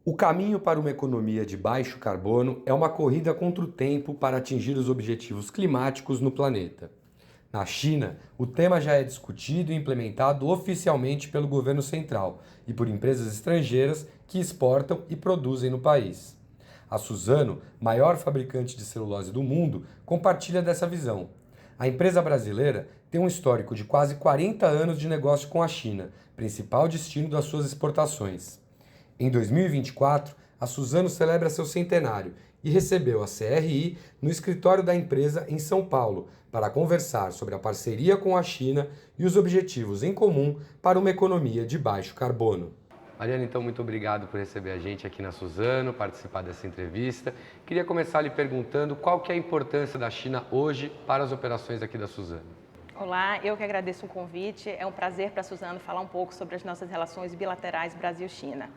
O caminho para uma economia de baixo carbono é uma corrida contra o tempo para atingir os objetivos climáticos no planeta. Na China, o tema já é discutido e implementado oficialmente pelo governo central e por empresas estrangeiras que exportam e produzem no país. A Suzano, maior fabricante de celulose do mundo, compartilha dessa visão. A empresa brasileira tem um histórico de quase 40 anos de negócio com a China, principal destino das suas exportações. Em 2024, a Suzano celebra seu centenário e recebeu a CRI no escritório da empresa em São Paulo para conversar sobre a parceria com a China e os objetivos em comum para uma economia de baixo carbono. Mariana, então, muito obrigado por receber a gente aqui na Suzano, participar dessa entrevista. Queria começar lhe perguntando qual que é a importância da China hoje para as operações aqui da Suzano. Olá, eu que agradeço o convite. É um prazer para a Suzano falar um pouco sobre as nossas relações bilaterais Brasil-China.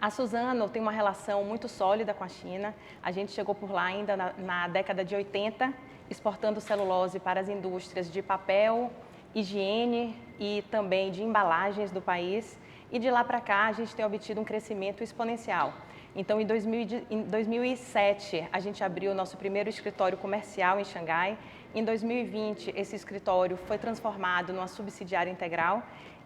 A Suzano tem uma relação muito sólida com a China. A gente chegou por lá ainda na década de 80, exportando celulose para as indústrias de papel, higiene e também de embalagens do país. E de lá para cá a gente tem obtido um crescimento exponencial. Então, em 2007, a gente abriu o nosso primeiro escritório comercial em Xangai. Em 2020, esse escritório foi transformado numa subsidiária integral.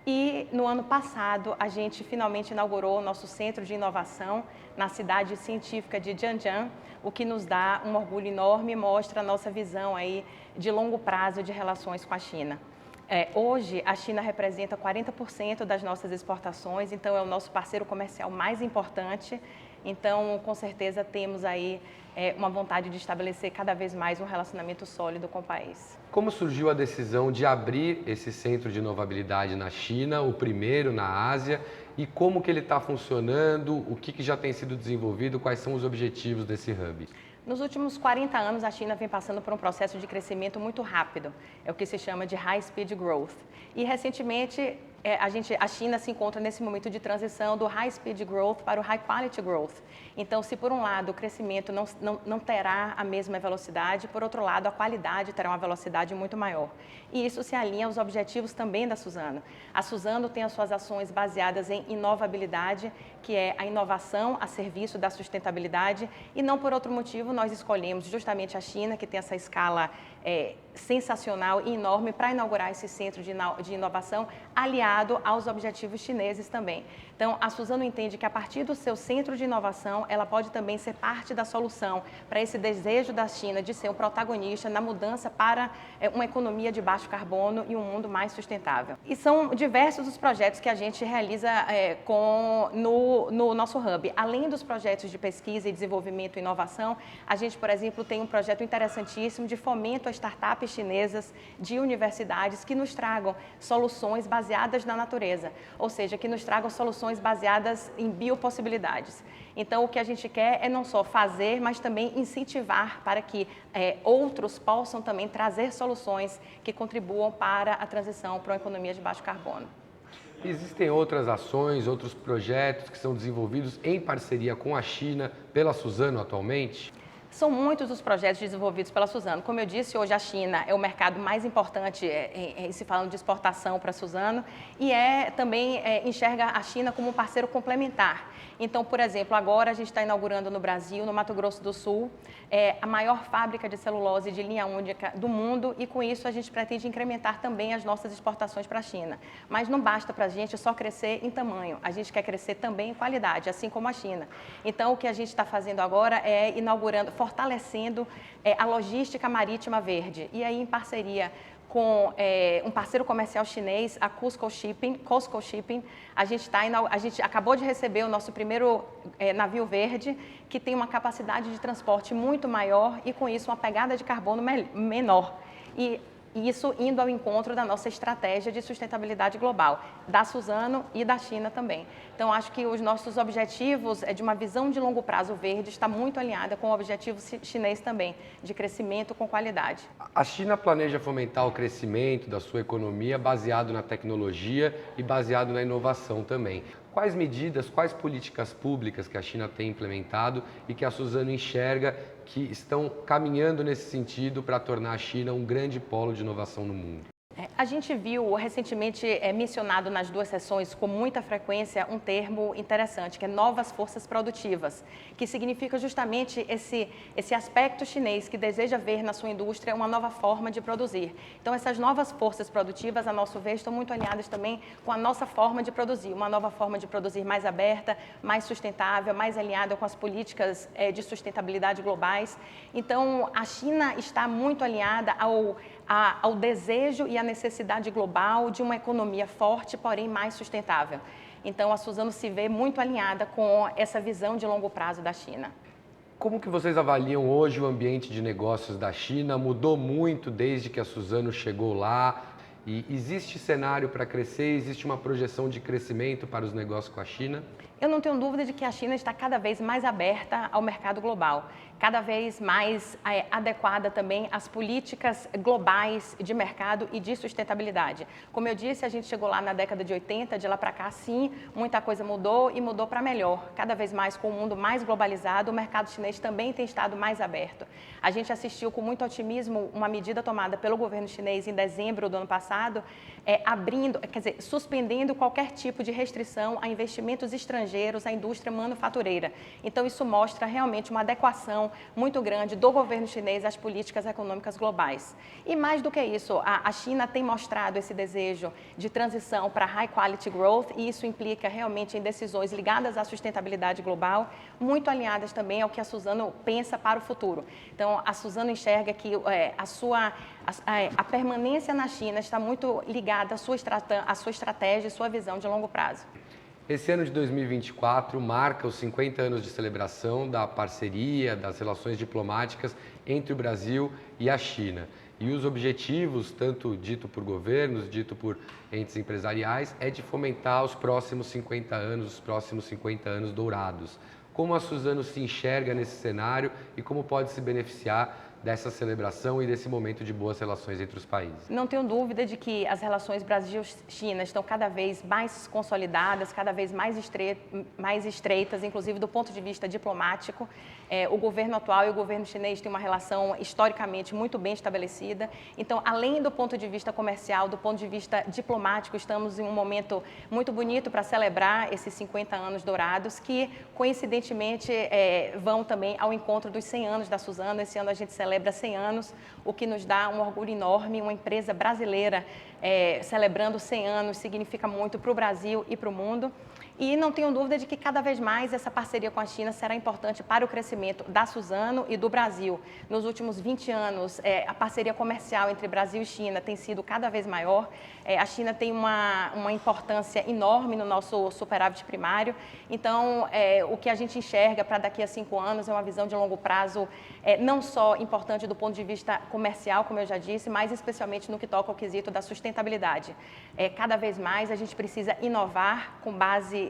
E no ano passado, a gente finalmente inaugurou o nosso centro de inovação na cidade científica de Jiangnan, o que nos dá um orgulho enorme e mostra a nossa visão aí de longo prazo de relações com a China. Hoje, a China representa 40% das nossas exportações, então é o nosso parceiro comercial mais importante. Então, com certeza, temos aí uma vontade de estabelecer cada vez mais um relacionamento sólido com o país. Como surgiu a decisão de abrir esse centro de inovabilidade na China, o primeiro na Ásia, e como que ele está funcionando, o que já tem sido desenvolvido, quais são os objetivos desse hub? Nos últimos 40 anos, a China vem passando por um processo de crescimento muito rápido, é o que se chama de High Speed Growth. E, recentemente, a China se encontra nesse momento de transição do High Speed Growth para o High Quality Growth. Então, se por um lado o crescimento não terá a mesma velocidade, por outro lado a qualidade terá uma velocidade muito maior. E isso se alinha aos objetivos também da Suzano. A Suzano tem as suas ações baseadas em inovabilidade, que é a inovação a serviço da sustentabilidade, e não por outro motivo nós escolhemos justamente a China, que tem essa escala sensacional e enorme para inaugurar esse centro de inovação aliado aos objetivos chineses também. Então, a Suzano entende que a partir do seu centro de inovação, ela pode também ser parte da solução para esse desejo da China de ser um protagonista na mudança para uma economia de baixo carbono e um mundo mais sustentável. E são diversos os projetos que a gente realiza no nosso hub. Além dos projetos de pesquisa e desenvolvimento e inovação, a gente, por exemplo, tem um projeto interessantíssimo de fomento a startups chinesas de universidades que nos tragam soluções baseadas na natureza, ou seja, que nos tragam soluções baseadas em biopossibilidades. Então, o que a gente quer é não só fazer, mas também incentivar para que outros possam também trazer soluções que contribuam para a transição para uma economia de baixo carbono. Existem outras ações, outros projetos que são desenvolvidos em parceria com a China pela Suzano atualmente? São muitos os projetos desenvolvidos pela Suzano. Como eu disse, hoje a China é o mercado mais importante se falando de exportação para a Suzano e também enxerga a China como um parceiro complementar. Então, por exemplo, agora a gente está inaugurando no Brasil, no Mato Grosso do Sul, a maior fábrica de celulose de linha única do mundo e com isso a gente pretende incrementar também as nossas exportações para a China. Mas não basta para a gente só crescer em tamanho, a gente quer crescer também em qualidade, assim como a China. Então, o que a gente está fazendo agora é inaugurando, fortalecendo a logística marítima verde. E aí, em parceria com um parceiro comercial chinês, a COSCO Shipping, a gente acabou de receber o nosso primeiro navio verde, que tem uma capacidade de transporte muito maior e, com isso, uma pegada de carbono menor. E isso indo ao encontro da nossa estratégia de sustentabilidade global, da Suzano e da China também. Então, acho que os nossos objetivos de uma visão de longo prazo verde está muito alinhada com o objetivo chinês também, de crescimento com qualidade. A China planeja fomentar o crescimento da sua economia baseado na tecnologia e baseado na inovação também. Quais medidas, quais políticas públicas que a China tem implementado e que a Suzano enxerga que estão caminhando nesse sentido para tornar a China um grande polo de inovação no mundo? A gente viu recentemente mencionado nas duas sessões com muita frequência um termo interessante, que é novas forças produtivas, que significa justamente esse aspecto chinês que deseja ver na sua indústria uma nova forma de produzir. Então, essas novas forças produtivas, a nosso ver, estão muito alinhadas também com a nossa forma de produzir, uma nova forma de produzir mais aberta, mais sustentável, mais alinhada com as políticas de sustentabilidade globais. Então, a China está muito alinhada ao desejo e à necessidade global de uma economia forte, porém mais sustentável. Então, a Suzano se vê muito alinhada com essa visão de longo prazo da China. Como que vocês avaliam hoje o ambiente de negócios da China? Mudou muito desde que a Suzano chegou lá? E existe cenário para crescer? Existe uma projeção de crescimento para os negócios com a China? Eu não tenho dúvida de que a China está cada vez mais aberta ao mercado global, cada vez mais adequada também às políticas globais de mercado e de sustentabilidade. Como eu disse, a gente chegou lá na década de 80, de lá para cá, sim, muita coisa mudou e mudou para melhor. Cada vez mais com o mundo mais globalizado, o mercado chinês também tem estado mais aberto. A gente assistiu com muito otimismo uma medida tomada pelo governo chinês em dezembro do ano passado, suspendendo qualquer tipo de restrição a investimentos estrangeiros à indústria manufatureira. Então, isso mostra realmente uma adequação muito grande do governo chinês às políticas econômicas globais. E mais do que isso, a China tem mostrado esse desejo de transição para high quality growth, e isso implica realmente em decisões ligadas à sustentabilidade global, muito alinhadas também ao que a Suzano pensa para o futuro. Então, a Suzano enxerga que a permanência na China está muito ligada à sua estratégia e sua visão de longo prazo. Esse ano de 2024 marca os 50 anos de celebração da parceria, das relações diplomáticas entre o Brasil e a China. E os objetivos, tanto dito por governos, dito por entes empresariais, é de fomentar os próximos 50 anos, os próximos 50 anos dourados. Como a Suzano se enxerga nesse cenário e como pode se beneficiar dessa celebração e desse momento de boas relações entre os países? Não tenho dúvida de que as relações Brasil-China estão cada vez mais consolidadas, cada vez mais estreitas, inclusive do ponto de vista diplomático. O governo atual e o governo chinês têm uma relação historicamente muito bem estabelecida. Então, além do ponto de vista comercial, do ponto de vista diplomático, estamos em um momento muito bonito para celebrar esses 50 anos dourados, que coincidentemente vão também ao encontro dos 100 anos da Suzano. Esse ano a gente celebra 100 anos, o que nos dá um orgulho enorme. Uma empresa brasileira celebrando 100 anos significa muito para o Brasil e para o mundo. E não tenho dúvida de que cada vez mais essa parceria com a China será importante para o crescimento da Suzano e do Brasil. Nos últimos 20 anos, a parceria comercial entre Brasil e China tem sido cada vez maior. A China tem uma importância enorme no nosso superávit primário. Então, o que a gente enxerga para daqui a 5 anos é uma visão de longo prazo, não só importante do ponto de vista comercial, como eu já disse, mas especialmente no que toca ao quesito da sustentabilidade. Cada vez mais a gente precisa inovar com base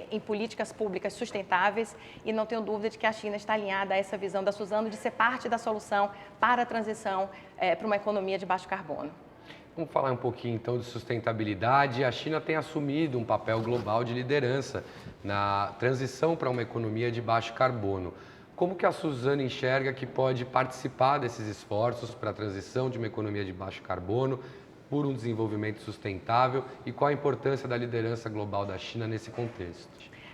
em políticas públicas sustentáveis, e não tenho dúvida de que a China está alinhada a essa visão da Suzano de ser parte da solução para a transição para uma economia de baixo carbono. Vamos falar um pouquinho então de sustentabilidade. A China tem assumido um papel global de liderança na transição para uma economia de baixo carbono. Como que a Suzano enxerga que pode participar desses esforços para a transição de uma economia de baixo carbono por um desenvolvimento sustentável, e qual a importância da liderança global da China nesse contexto?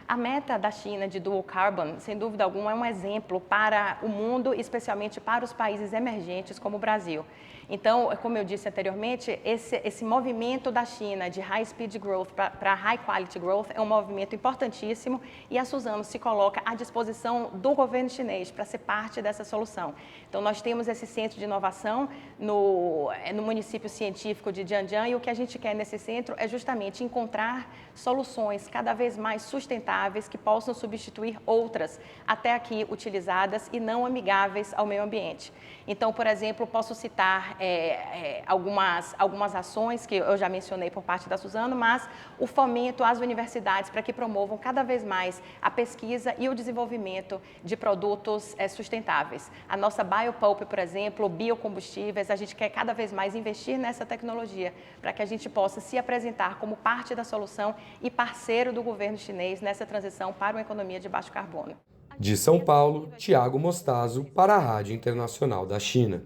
A meta da China de dual carbon, sem dúvida alguma, é um exemplo para o mundo, especialmente para os países emergentes como o Brasil. Então, como eu disse anteriormente, esse movimento da China de high speed growth para high quality growth é um movimento importantíssimo, e a Suzano se coloca à disposição do governo chinês para ser parte dessa solução. Então, nós temos esse centro de inovação no município científico de Jiangjiang, e o que a gente quer nesse centro é justamente encontrar soluções cada vez mais sustentáveis que possam substituir outras até aqui utilizadas e não amigáveis ao meio ambiente. Então, por exemplo, posso citar algumas ações que eu já mencionei por parte da Suzano, mas o fomento às universidades para que promovam cada vez mais a pesquisa e o desenvolvimento de produtos sustentáveis. A nossa biopulp, por exemplo, biocombustíveis, a gente quer cada vez mais investir nessa tecnologia para que a gente possa se apresentar como parte da solução e parceiro do governo chinês nessa transição para uma economia de baixo carbono. De São Paulo, Tiago Mostazo para a Rádio Internacional da China.